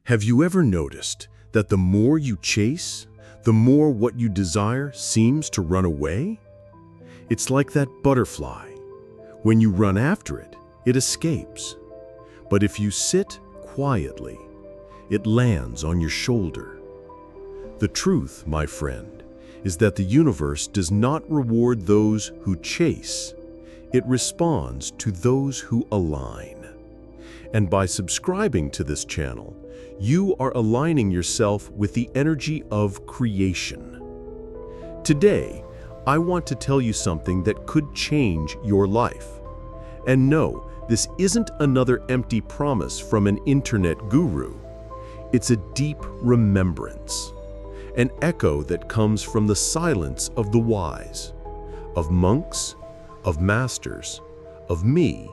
Have you ever noticed that the more you chase, the more what you desire seems to run away? It's like that butterfly. When you run after it, it escapes. But if you sit quietly, it lands on your shoulder. The truth, my friend, is that the universe does not reward those who chase. It responds to those who align. And by subscribing to this channel, you are aligning yourself with the energy of creation. Today, I want to tell you something that could change your life. And no, this isn't another empty promise from an internet guru. It's a deep remembrance, an echo that comes from the silence of the wise, of monks, of masters, of me,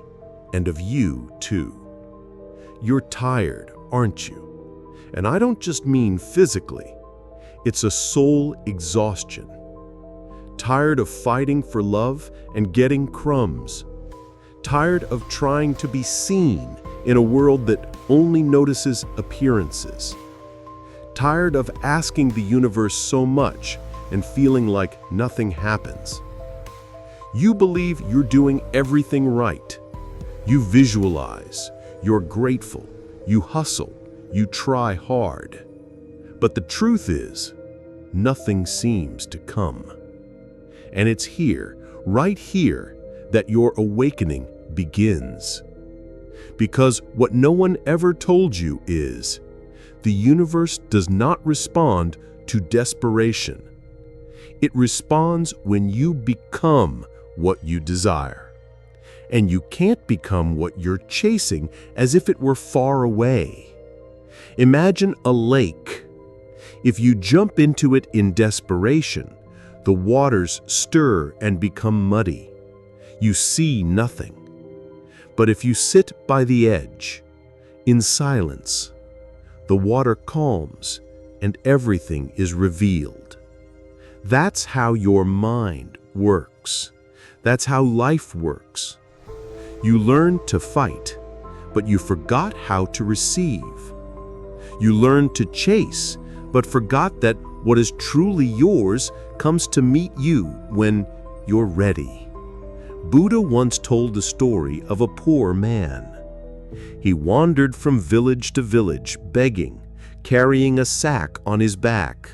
and of you too. You're tired, aren't you? And I don't just mean physically. It's a soul exhaustion. Tired of fighting for love and getting crumbs. Tired of trying to be seen in a world that only notices appearances. Tired of asking the universe so much and feeling like nothing happens. You believe you're doing everything right. You visualize, you're grateful, you hustle, you try hard. But the truth is, nothing seems to come. And it's here, right here, that your awakening begins. Because what no one ever told you is, the universe does not respond to desperation. It responds when you become what you desire. And you can't become what you're chasing as if it were far away. Imagine a lake. If you jump into it in desperation, the waters stir and become muddy. You see nothing. But if you sit by the edge, in silence, the water calms and everything is revealed. That's how your mind works. That's how life works. You learned to fight, but you forgot how to receive. You learned to chase, but forgot that what is truly yours comes to meet you when you're ready. Buddha once told the story of a poor man. He wandered from village to village, begging, carrying a sack on his back,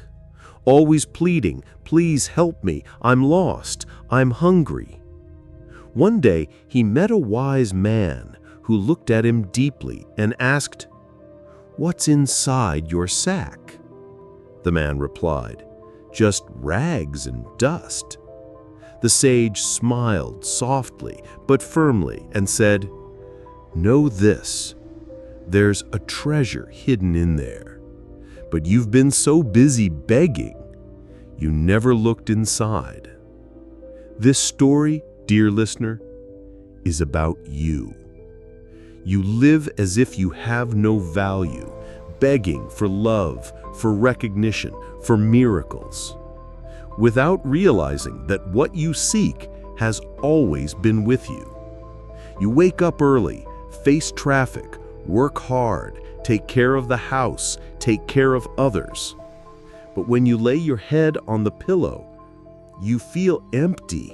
always pleading, "Please help me, I'm lost, I'm hungry." One day, he met a wise man who looked at him deeply and asked, "What's inside your sack?" The man replied, "Just rags and dust." The sage smiled softly but firmly and said, "Know this, there's a treasure hidden in there, but you've been so busy begging, you never looked inside." This story, dear listener, is about you. You live as if you have no value, begging for love, for recognition, for miracles, without realizing that what you seek has always been with you. You wake up early, face traffic, work hard, take care of the house, take care of others. But when you lay your head on the pillow, you feel empty.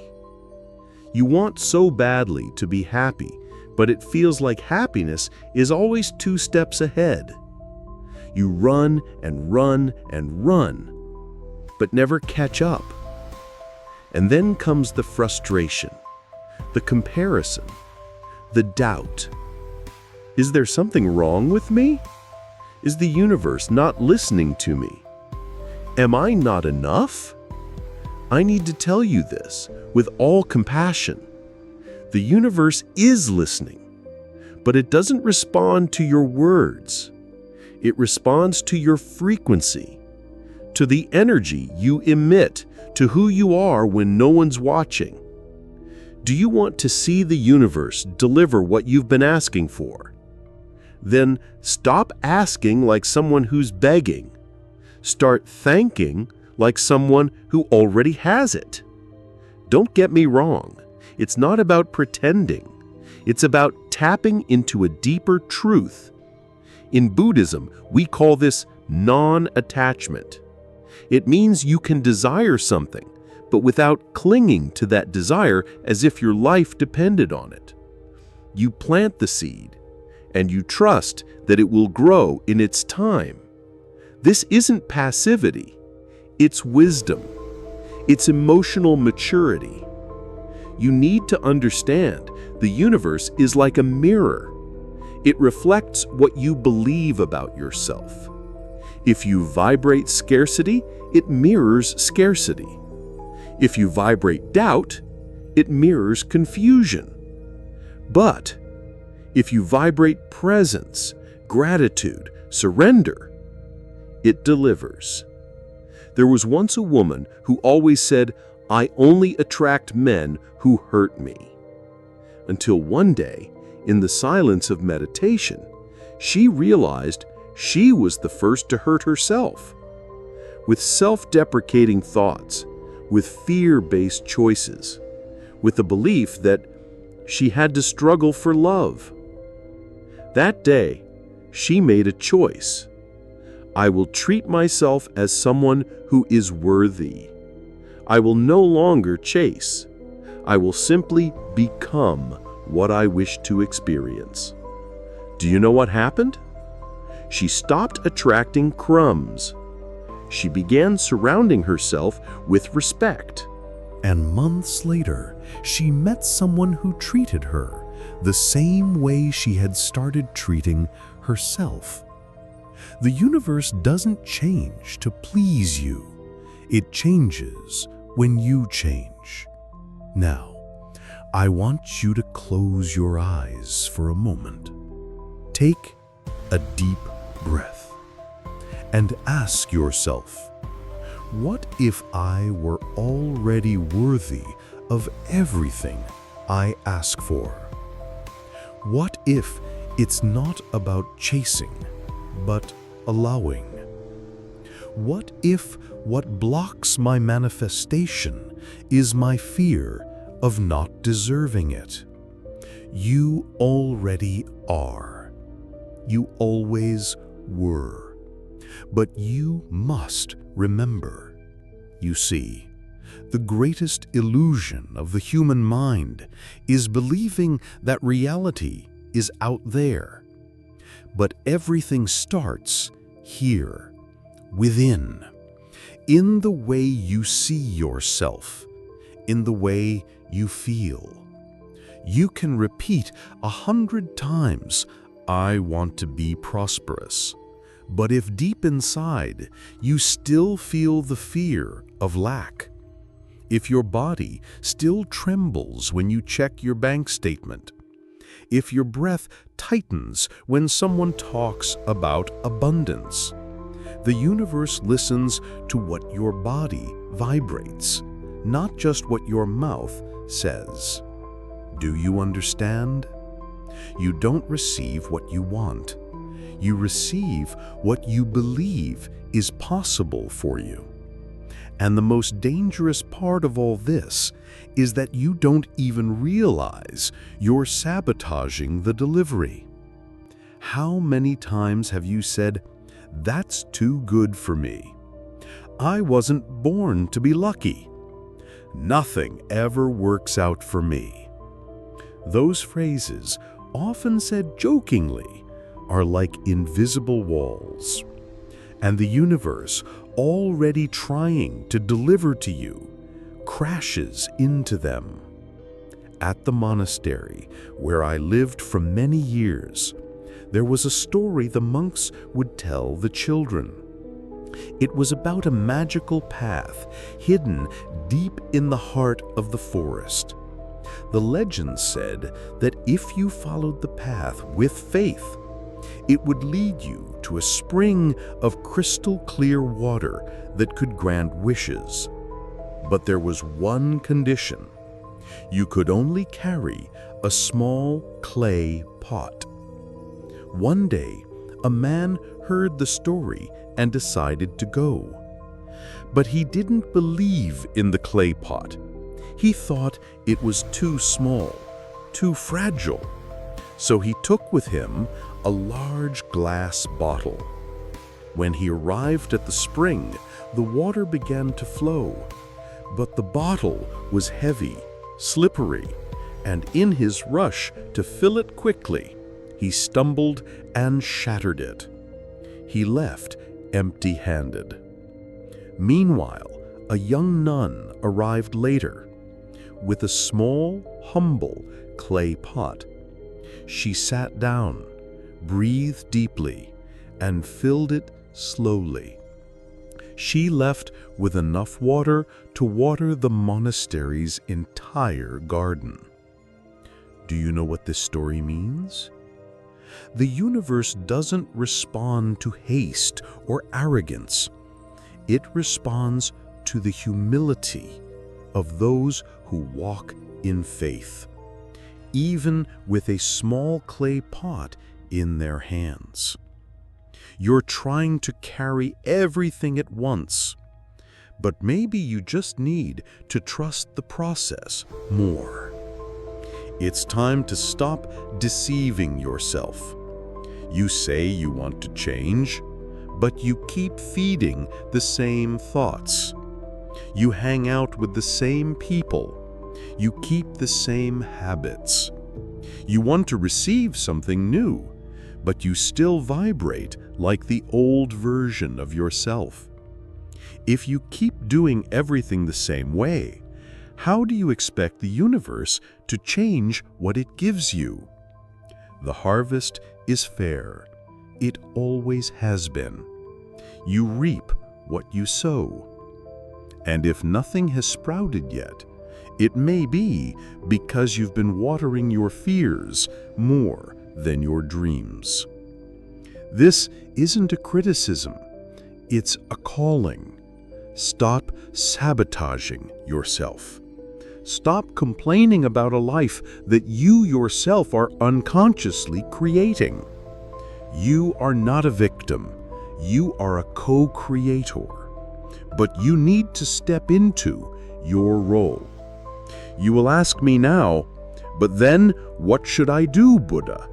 You want so badly to be happy, but it feels like happiness is always 2 steps ahead. You run and run and run, but never catch up. And then comes the frustration, the comparison, the doubt. Is there something wrong with me? Is the universe not listening to me? Am I not enough? I need to tell you this with all compassion. The universe is listening, but it doesn't respond to your words. It responds to your frequency, to the energy you emit, to who you are when no one's watching. Do you want to see the universe deliver what you've been asking for? Then stop asking like someone who's begging. Start thanking like someone who already has it. Don't get me wrong. It's not about pretending. It's about tapping into a deeper truth. In Buddhism, we call this non-attachment. It means you can desire something, but without clinging to that desire as if your life depended on it. You plant the seed, and you trust that it will grow in its time. This isn't passivity, it's wisdom. It's emotional maturity. You need to understand the universe is like a mirror. It reflects what you believe about yourself. If you vibrate scarcity, it mirrors scarcity. If you vibrate doubt, it mirrors confusion. But if you vibrate presence, gratitude, surrender, it delivers. There was once a woman who always said, "I only attract men who hurt me." Until one day, in the silence of meditation, she realized she was the first to hurt herself. With self-deprecating thoughts, with fear-based choices, with the belief that she had to struggle for love. That day, she made a choice. I will treat myself as someone who is worthy. I will no longer chase. I will simply become what I wish to experience. Do you know what happened? She stopped attracting crumbs. She began surrounding herself with respect. And months later, she met someone who treated her the same way she had started treating herself. The universe doesn't change to please you. It changes when you change. Now, I want you to close your eyes for a moment. Take a deep breath and ask yourself, what if I were already worthy of everything I ask for? What if it's not about chasing, but allowing? What if what blocks my manifestation is my fear of not deserving it? You already are. You always were. But you must remember. You see, the greatest illusion of the human mind is believing that reality is out there. But everything starts here, within, in the way you see yourself, in the way you feel. You can repeat 100 times, "I want to be prosperous." But if deep inside you still feel the fear of lack, if your body still trembles when you check your bank statement, if your breath tightens when someone talks about abundance, the universe listens to what your body vibrates, not just what your mouth says. Do you understand? You don't receive what you want. You receive what you believe is possible for you. And the most dangerous part of all this is that you don't even realize you're sabotaging the delivery. How many times have you said, "That's too good for me. I wasn't born to be lucky. Nothing ever works out for me"? Those phrases, often said jokingly, are like invisible walls. And the universe, already trying to deliver to you, crashes into them. At the monastery, where I lived for many years, there was a story the monks would tell the children. It was about a magical path hidden deep in the heart of the forest. The legend said that if you followed the path with faith, it would lead you to a spring of crystal clear water that could grant wishes. But there was one condition. You could only carry a small clay pot. One day, a man heard the story and decided to go. But he didn't believe in the clay pot. He thought it was too small, too fragile. So he took with him a large glass bottle. When he arrived at the spring, the water began to flow, but the bottle was heavy, slippery, and in his rush to fill it quickly, he stumbled and shattered it. He left empty-handed. Meanwhile, a young nun arrived later with a small, humble clay pot. She sat down, breathed deeply, and filled it slowly. She left with enough water to water the monastery's entire garden. Do you know what this story means? The universe doesn't respond to haste or arrogance. It responds to the humility of those who walk in faith, even with a small clay pot in their hands. You're trying to carry everything at once, but maybe you just need to trust the process more. It's time to stop deceiving yourself. You say you want to change, but you keep feeding the same thoughts. You hang out with the same people. You keep the same habits. You want to receive something new, but you still vibrate like the old version of yourself. If you keep doing everything the same way, how do you expect the universe to change what it gives you? The harvest is fair. It always has been. You reap what you sow. And if nothing has sprouted yet, it may be because you've been watering your fears more than your dreams. This isn't a criticism. It's a calling. Stop sabotaging yourself. Stop complaining about a life that you yourself are unconsciously creating. You are not a victim. You are a co-creator. But you need to step into your role. You will ask me now, but then what should I do, Buddha?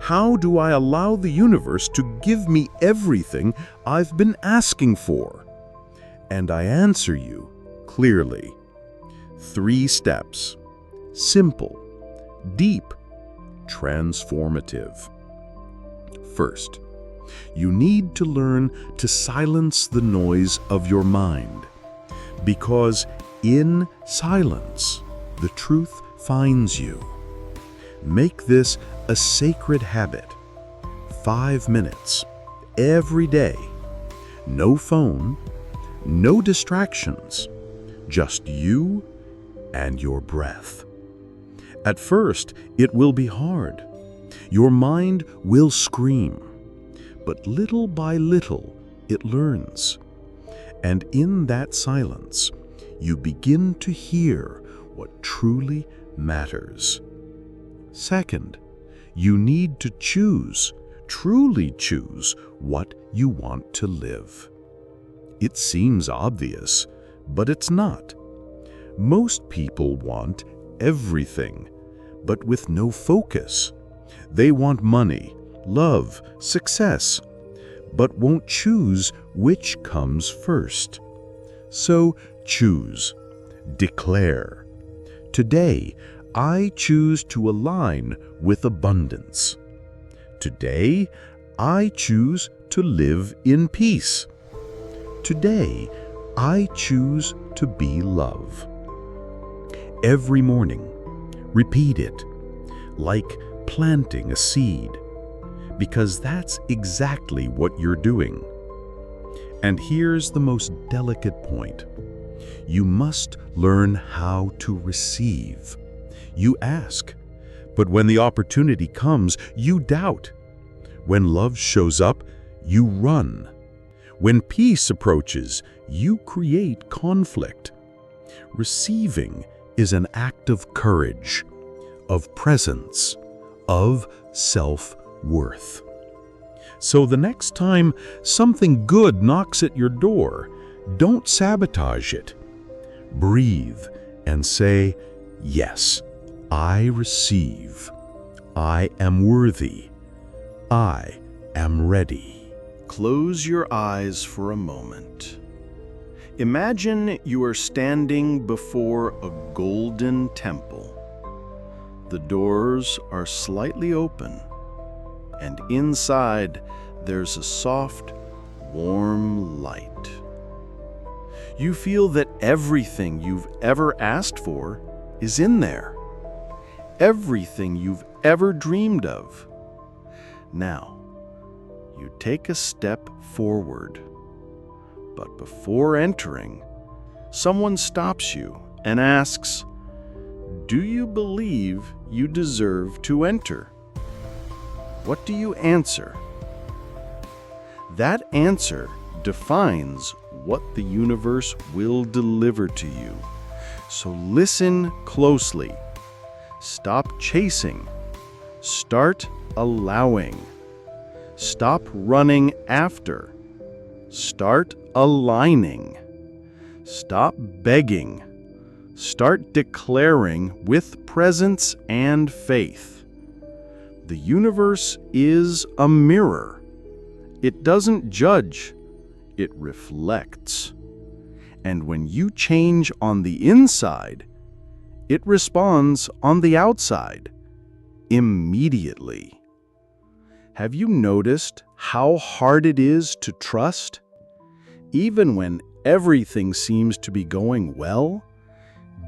How do I allow the universe to give me everything I've been asking for? And I answer you clearly. 3 steps. Simple, deep, transformative. First, you need to learn to silence the noise of your mind, because in silence, the truth finds you. Make this a sacred habit. 5 minutes, every day. No phone, no distractions, just you and your breath. At first, it will be hard. Your mind will scream, but little by little, it learns. And in that silence, you begin to hear what truly matters. Second, you need to choose, truly choose, what you want to live. It seems obvious, but it's not. Most people want everything, but with no focus. They want money, love, success, but won't choose which comes first. So choose, declare. Today, I choose to align with abundance. Today, I choose to live in peace. Today, I choose to be love. Every morning, repeat it, like planting a seed, because that's exactly what you're doing. And here's the most delicate point. You must learn how to receive. You ask, but when the opportunity comes, you doubt. When love shows up, you run. When peace approaches, you create conflict. Receiving is an act of courage, of presence, of self-worth. So the next time something good knocks at your door, don't sabotage it. Breathe and say, yes, I receive. I am worthy. I am ready. Close your eyes for a moment. Imagine you are standing before a golden temple. The doors are slightly open, and inside there's a soft, warm light. You feel that everything you've ever asked for is in there. Everything you've ever dreamed of. Now, you take a step forward. But before entering, someone stops you and asks, "Do you believe you deserve to enter?" What do you answer? That answer defines what the universe will deliver to you. So listen closely. Stop chasing. Start allowing. Stop running after. Start aligning. Stop begging. Start declaring with presence and faith. The universe is a mirror. It doesn't judge, it reflects. And when you change on the inside, it responds on the outside, immediately. Have you noticed how hard it is to trust? Even when everything seems to be going well,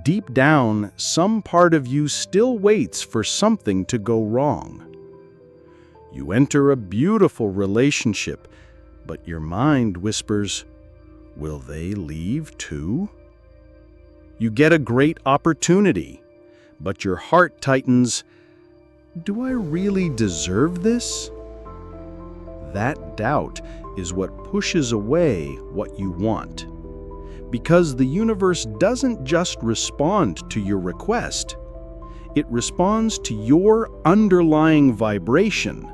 deep down, some part of you still waits for something to go wrong. You enter a beautiful relationship, but your mind whispers, "Will they leave too?" You get a great opportunity, but your heart tightens, "Do I really deserve this?" That doubt is what pushes away what you want. Because the universe doesn't just respond to your request, it responds to your underlying vibration.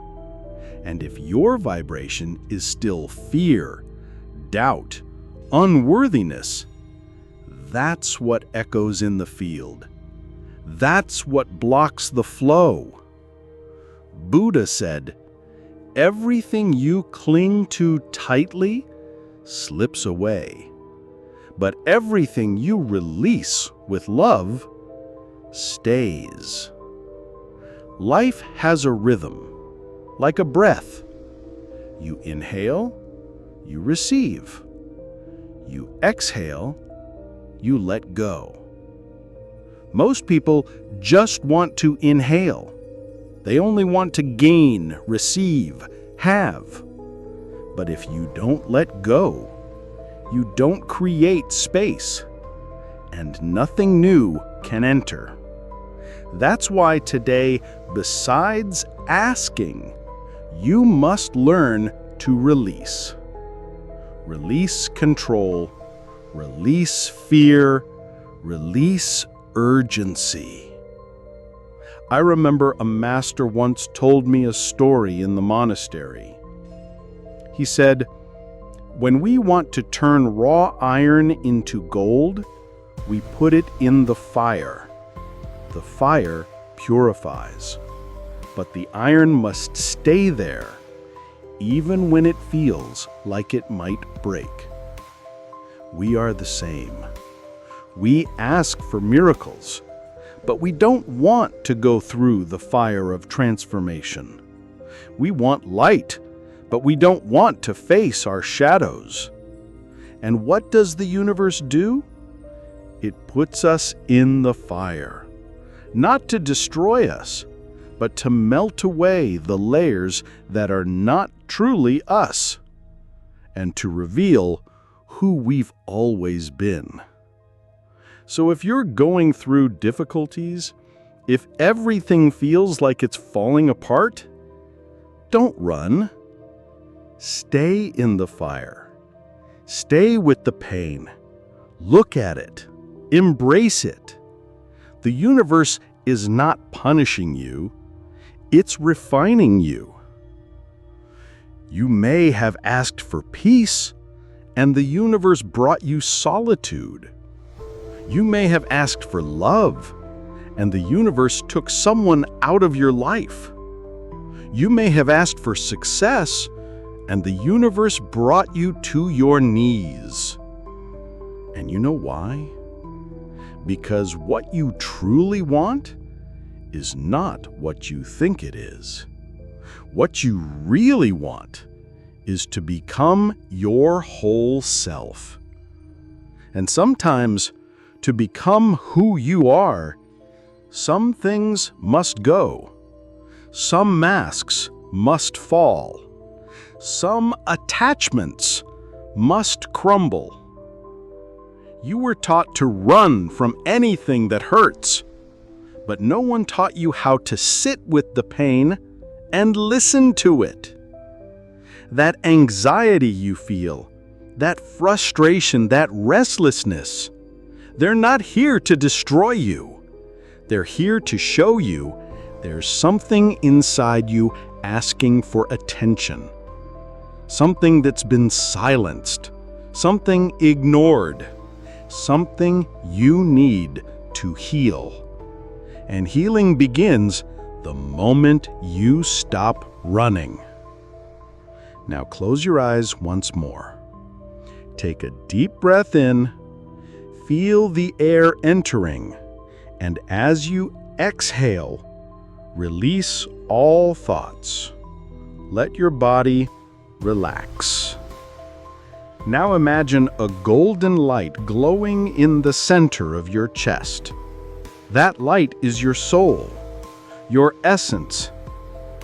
And if your vibration is still fear, doubt, unworthiness, that's what echoes in the field. That's what blocks the flow. Buddha said, "Everything you cling to tightly slips away, but everything you release with love stays." Life has a rhythm, like a breath. You inhale, you receive. You exhale, you let go. Most people just want to inhale. They only want to gain, receive, have. But if you don't let go, you don't create space, and nothing new can enter. That's why today, besides asking, you must learn to release. Release control, release fear, release urgency. I remember a master once told me a story in the monastery. He said, "When we want to turn raw iron into gold, we put it in the fire. The fire purifies, but the iron must stay there, even when it feels like it might break." We are the same. We ask for miracles, but we don't want to go through the fire of transformation. We want light, but we don't want to face our shadows. And what does the universe do? It puts us in the fire, not to destroy us, but to melt away the layers that are not truly us, and to reveal who we've always been. So if you're going through difficulties, if everything feels like it's falling apart, don't run. Stay in the fire. Stay with the pain. Look at it. Embrace it. The universe is not punishing you. It's refining you. You may have asked for peace, and the universe brought you solitude. You may have asked for love, and the universe took someone out of your life. You may have asked for success, and the universe brought you to your knees. And you know why? Because what you truly want is not what you think it is. What you really want is to become your whole self. And sometimes, to become who you are, some things must go. Some masks must fall. Some attachments must crumble. You were taught to run from anything that hurts, but no one taught you how to sit with the pain and listen to it. That anxiety you feel, that frustration, that restlessness, they're not here to destroy you. They're here to show you there's something inside you asking for attention. Something that's been silenced, something ignored, something you need to heal. And healing begins the moment you stop running. Now close your eyes once more. Take a deep breath in, feel the air entering, and as you exhale, release all thoughts. Let your body relax. Now imagine a golden light glowing in the center of your chest. That light is your soul, your essence,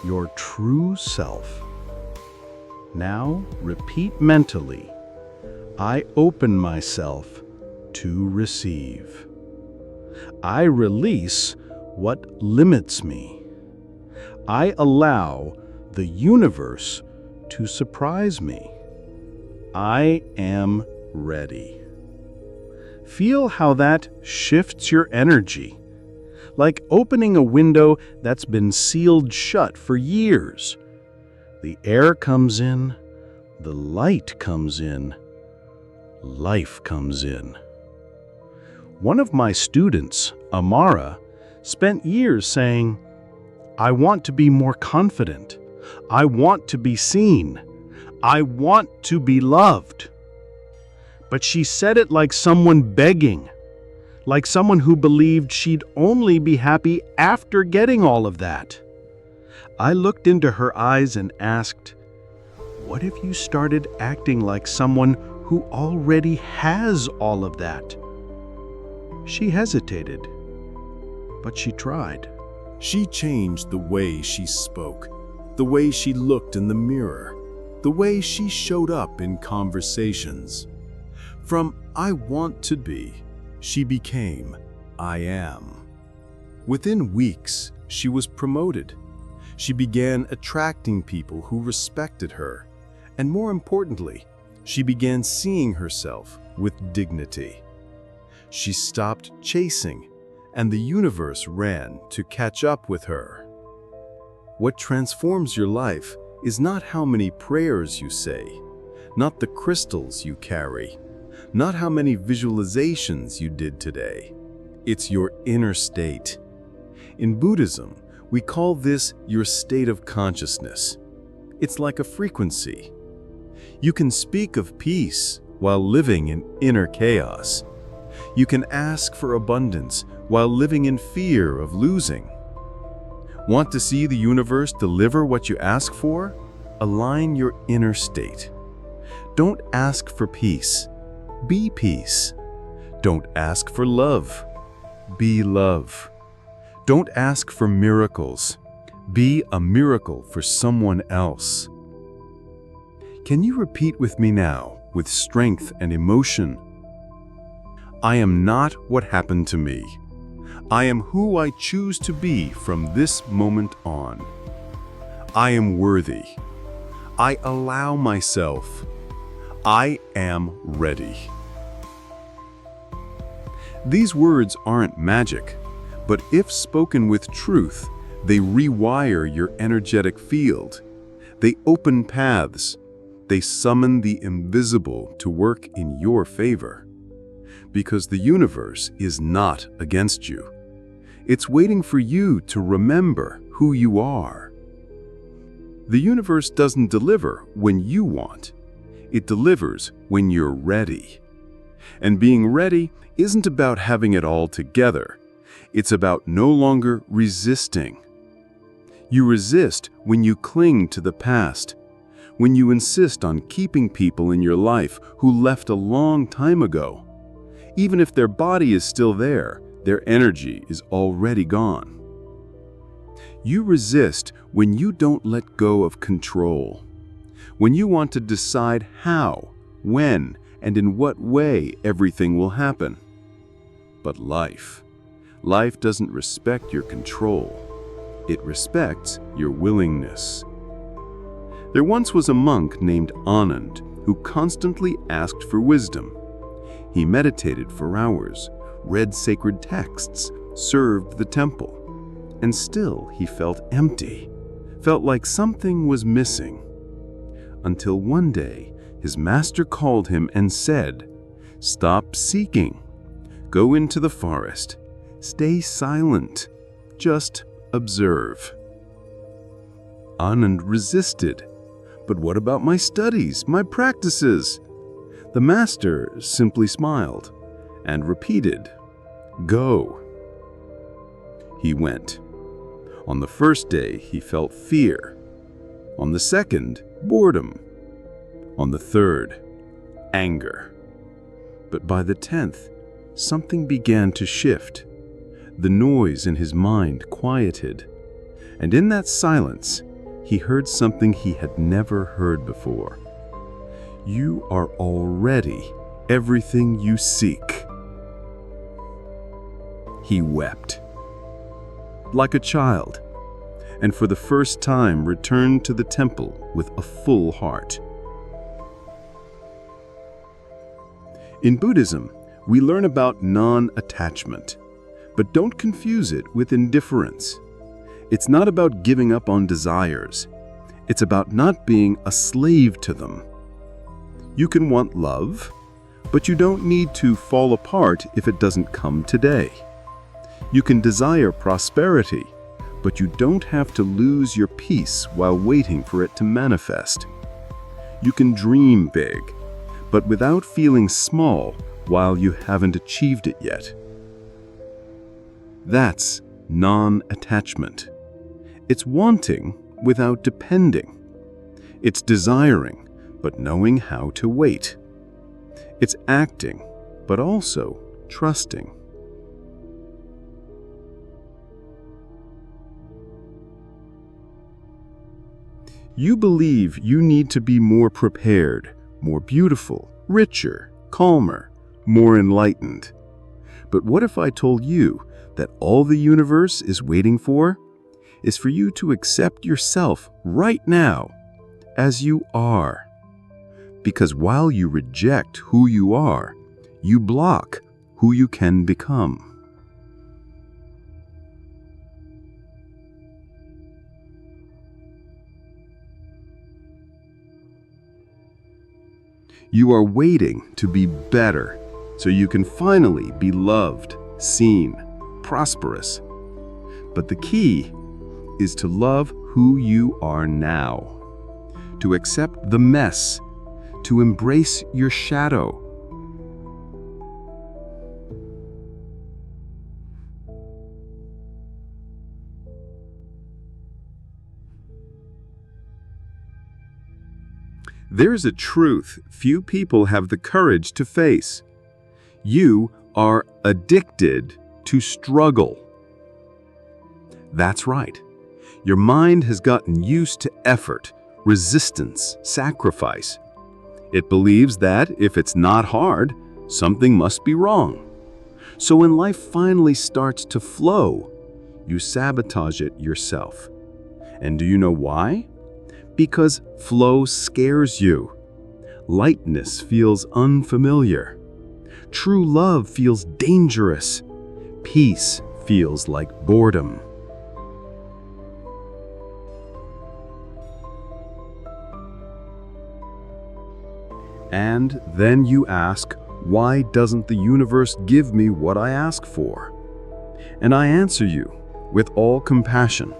your true self. Now repeat mentally, I open myself to receive. I release what limits me. I allow the universe to surprise me. I am ready. Feel how that shifts your energy, like opening a window that's been sealed shut for years. The air comes in, the light comes in, life comes in. One of my students, Amara, spent years saying, I want to be more confident. I want to be seen. I want to be loved. But she said it like someone begging, like someone who believed she'd only be happy after getting all of that. I looked into her eyes and asked, what if you started acting like someone who already has all of that? She hesitated, but she tried. She changed the way she spoke, the way she looked in the mirror, the way she showed up in conversations. From I want to be, she became I am. Within weeks, she was promoted. She began attracting people who respected her. And more importantly, she began seeing herself with dignity. She stopped chasing, and the universe ran to catch up with her. What transforms your life is not how many prayers you say, not the crystals you carry, not how many visualizations you did today. It's your inner state. In Buddhism, we call this your state of consciousness. It's like a frequency. You can speak of peace while living in inner chaos. You can ask for abundance while living in fear of losing. Want to see the universe deliver what you ask for? Align your inner state. Don't ask for peace. Be peace. Don't ask for love. Be love. Don't ask for miracles. Be a miracle for someone else. Can you repeat with me now, with strength and emotion? I am not what happened to me. I am who I choose to be from this moment on. I am worthy. I allow myself. I am ready. These words aren't magic, but if spoken with truth, they rewire your energetic field. They open paths. They summon the invisible to work in your favor. Because the universe is not against you. It's waiting for you to remember who you are. The universe doesn't deliver when you want. It delivers when you're ready. And being ready isn't about having it all together. It's about no longer resisting. You resist when you cling to the past, when you insist on keeping people in your life who left a long time ago. Even if their body is still there, their energy is already gone. You resist when you don't let go of control, when you want to decide how, when, and in what way everything will happen. But life doesn't respect your control. It respects your willingness. There once was a monk named Anand who constantly asked for wisdom. He meditated for hours, read sacred texts, served the temple, and still he felt empty, felt like something was missing. Until one day, his master called him and said, "Stop seeking. Go into the forest. Stay silent. Just observe." Anand resisted. "But what about my studies, my practices?" The master simply smiled and repeated, "Go." He went. On the first day, he felt fear. On the second, boredom. On the third, anger. But by the 10th, something began to shift. The noise in his mind quieted. And in that silence, he heard something he had never heard before. "You are already everything you seek." He wept like a child, and for the first time returned to the temple with a full heart. In Buddhism, we learn about non-attachment, but don't confuse it with indifference. It's not about giving up on desires. It's about not being a slave to them. You can want love, but you don't need to fall apart if it doesn't come today. You can desire prosperity, but you don't have to lose your peace while waiting for it to manifest. You can dream big, but without feeling small while you haven't achieved it yet. That's non-attachment. It's wanting without depending. It's desiring, but knowing how to wait. It's acting, but also trusting. You believe you need to be more prepared, more beautiful, richer, calmer, more enlightened. But what if I told you that all the universe is waiting for is for you to accept yourself right now as you are? Because while you reject who you are, you block who you can become. You are waiting to be better so you can finally be loved, seen, prosperous. But the key is to love who you are now, to accept the mess, to embrace your shadow. There's a truth few people have the courage to face. You are addicted to struggle. That's right. Your mind has gotten used to effort, resistance, sacrifice. It believes that if it's not hard, something must be wrong. So when life finally starts to flow, you sabotage it yourself. And do you know why? Because flow scares you. Lightness feels unfamiliar. True love feels dangerous. Peace feels like boredom. And then you ask, why doesn't the universe give me what I ask for? And I answer you with all compassion,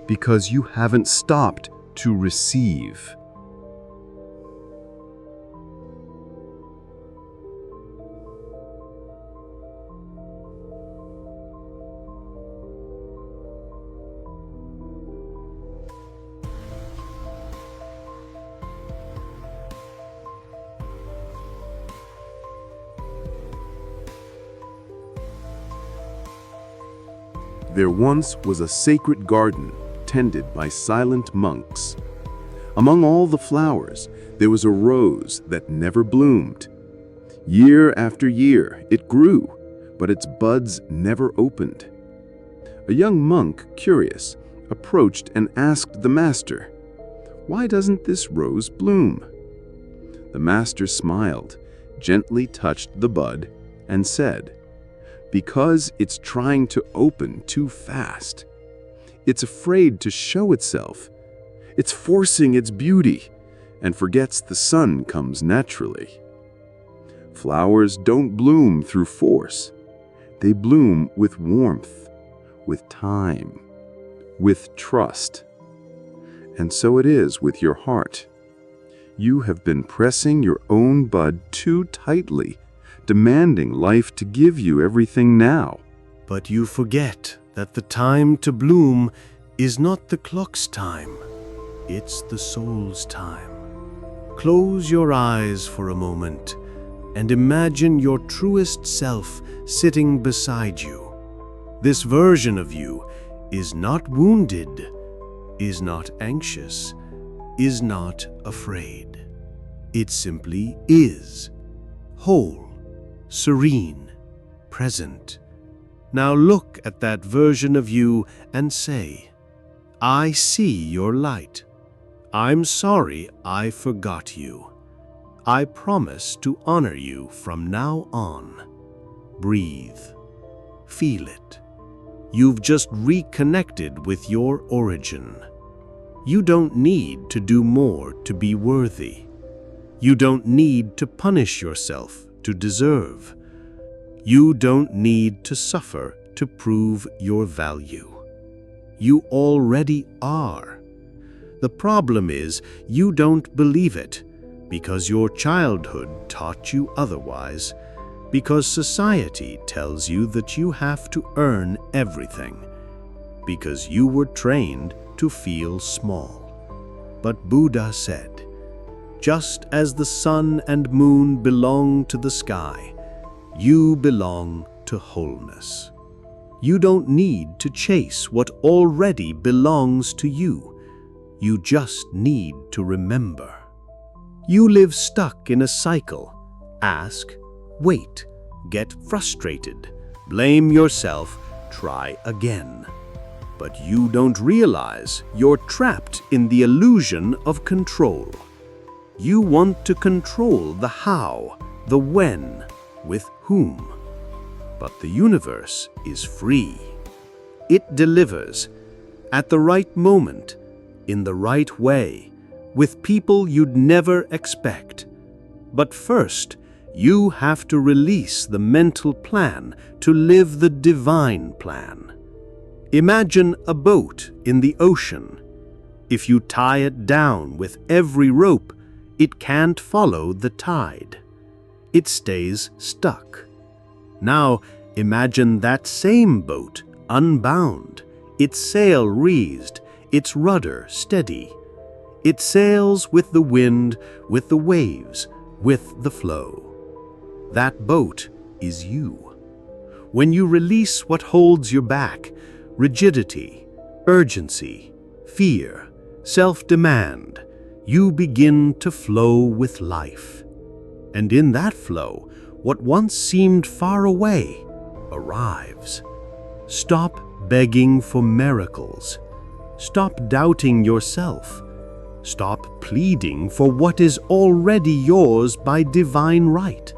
because you haven't stopped to receive. There once was a sacred garden tended by silent monks. Among all the flowers, there was a rose that never bloomed. Year after year, it grew, but its buds never opened. A young monk, curious, approached and asked the master, "Why doesn't this rose bloom?" The master smiled, gently touched the bud, and said, "Because it's trying to open too fast. It's afraid to show itself. It's forcing its beauty and forgets the sun comes naturally." Flowers don't bloom through force. They bloom with warmth, with time, with trust. And so it is with your heart. You have been pressing your own bud too tightly, demanding life to give you everything now. But you forget that the time to bloom is not the clock's time. It's the soul's time. Close your eyes for a moment and imagine your truest self sitting beside you. This version of you is not wounded, is not anxious, is not afraid. It simply is, whole, serene, present. Now look at that version of you and say, "I see your light. I'm sorry I forgot you. I promise to honor you from now on." Breathe. Feel it. You've just reconnected with your origin. You don't need to do more to be worthy. You don't need to punish yourself to deserve. You don't need to suffer to prove your value. You already are. The problem is you don't believe it because your childhood taught you otherwise, because society tells you that you have to earn everything, because you were trained to feel small. But Buddha said, just as the sun and moon belong to the sky, you belong to wholeness. You don't need to chase what already belongs to you. You just need to remember. You live stuck in a cycle. Ask, wait, get frustrated, blame yourself, try again. But you don't realize you're trapped in the illusion of control. You want to control the how, the when, with whom. But the universe is free. It delivers at the right moment, in the right way, with people you'd never expect. But first, you have to release the mental plan to live the divine plan. Imagine a boat in the ocean. If you tie it down with every rope, it can't follow the tide. It stays stuck. Now, imagine that same boat, unbound, its sail raised, its rudder steady. It sails with the wind, with the waves, with the flow. That boat is you. When you release what holds you back, rigidity, urgency, fear, self-demand, you begin to flow with life. And in that flow, what once seemed far away arrives. Stop begging for miracles. Stop doubting yourself. Stop pleading for what is already yours by divine right.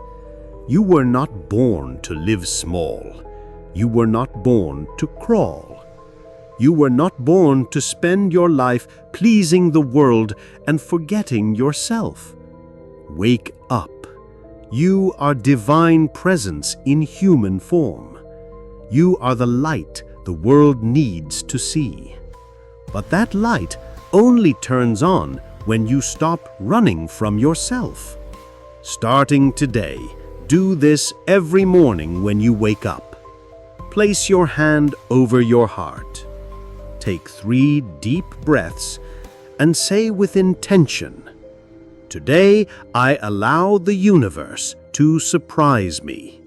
You were not born to live small. You were not born to crawl. You were not born to spend your life pleasing the world and forgetting yourself. Wake up. You are divine presence in human form. You are the light the world needs to see. But that light only turns on when you stop running from yourself. Starting today, do this every morning when you wake up. Place your hand over your heart. Take 3 deep breaths and say with intention, "Today I allow the universe to surprise me.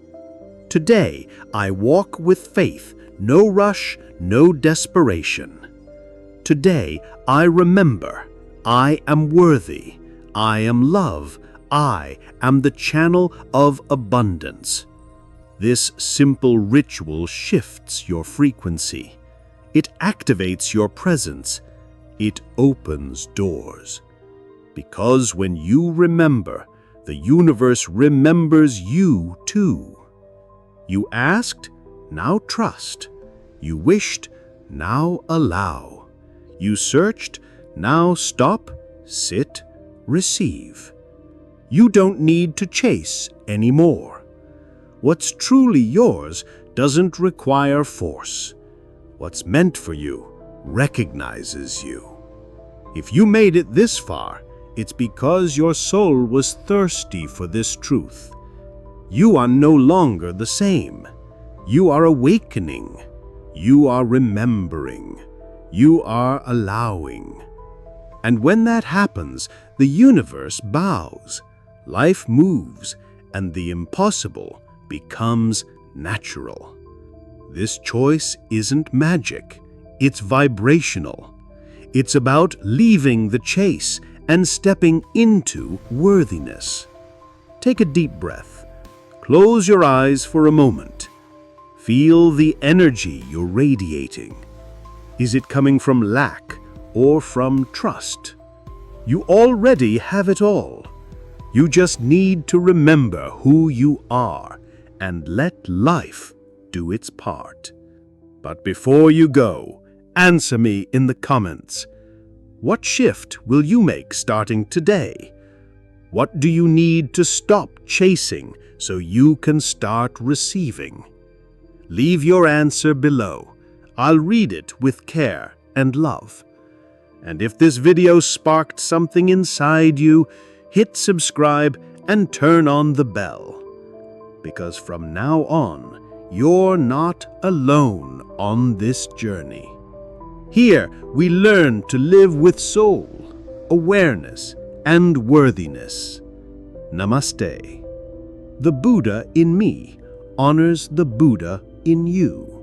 Today I walk with faith, no rush, no desperation. Today I remember I am worthy, I am love, I am the channel of abundance." This simple ritual shifts your frequency. It activates your presence. It opens doors. Because when you remember, the universe remembers you too. You asked, now trust. You wished, now allow. You searched, now stop, sit, receive. You don't need to chase anymore. What's truly yours doesn't require force. What's meant for you recognizes you. If you made it this far, it's because your soul was thirsty for this truth. You are no longer the same. You are awakening. You are remembering. You are allowing. And when that happens, the universe bows, life moves, and the impossible becomes natural. This choice isn't magic. It's vibrational. It's about leaving the chase and stepping into worthiness. Take a deep breath. Close your eyes for a moment. Feel the energy you're radiating. Is it coming from lack or from trust? You already have it all. You just need to remember who you are and let life do its part. But before you go, answer me in the comments. What shift will you make starting today? What do you need to stop chasing so you can start receiving? Leave your answer below. I'll read it with care and love. And if this video sparked something inside you, hit subscribe and turn on the bell. Because from now on, you're not alone on this journey. Here, we learn to live with soul, awareness, and worthiness. Namaste. The Buddha in me honors the Buddha in you.